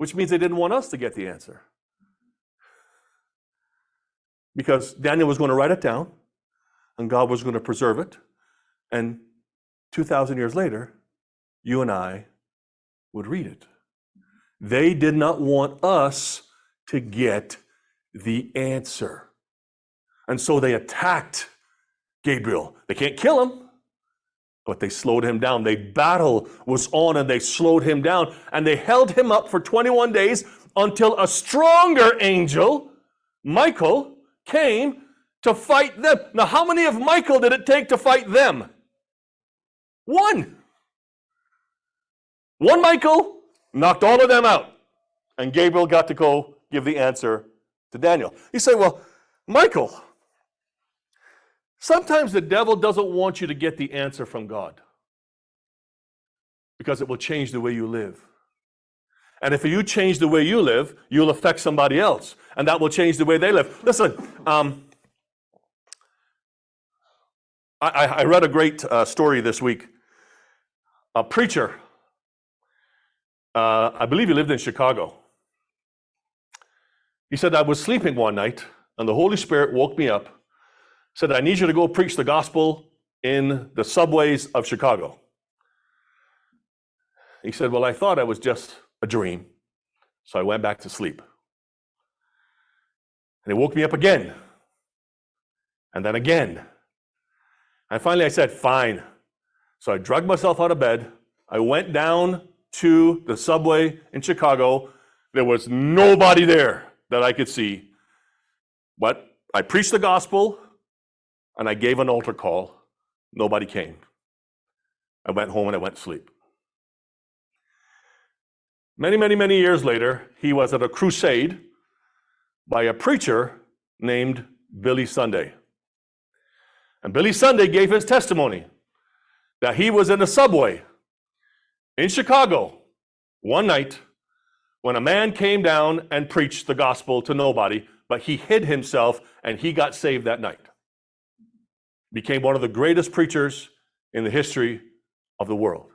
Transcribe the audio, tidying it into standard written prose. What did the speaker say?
which means they didn't want us to get the answer. Because Daniel was going to write it down, and God was going to preserve it, and 2,000 years later, you and I would read it. They did not want us to get the answer. And so they attacked Gabriel. They can't kill him, but they slowed him down. The battle was on, and they slowed him down, and they held him up for 21 days until a stronger angel, Michael, came to fight them. Now, how many of Michael did it take to fight them? One. One Michael knocked all of them out, and Gabriel got to go give the answer to Daniel. You say, well, Michael, sometimes the devil doesn't want you to get the answer from God because it will change the way you live. And if you change the way you live, you'll affect somebody else, and that will change the way they live. Listen, I read a great story this week. A preacher, I believe he lived in Chicago. He said, I was sleeping one night, and the Holy Spirit woke me up, said, I need you to go preach the gospel in the subways of Chicago. He said, well, I thought I was just a dream, so I went back to sleep. And he woke me up again, and then again. And finally I said, fine. So I dragged myself out of bed. I went down to the subway in Chicago. There was nobody there that I could see. But I preached the gospel, and I gave an altar call. Nobody came. I went home and I went to sleep. Many years later, he was at a crusade by a preacher named Billy Sunday. And Billy Sunday gave his testimony that he was in a subway in Chicago one night when a man came down and preached the gospel to nobody, but he hid himself and he got saved that night. Became one of the greatest preachers in the history of the world.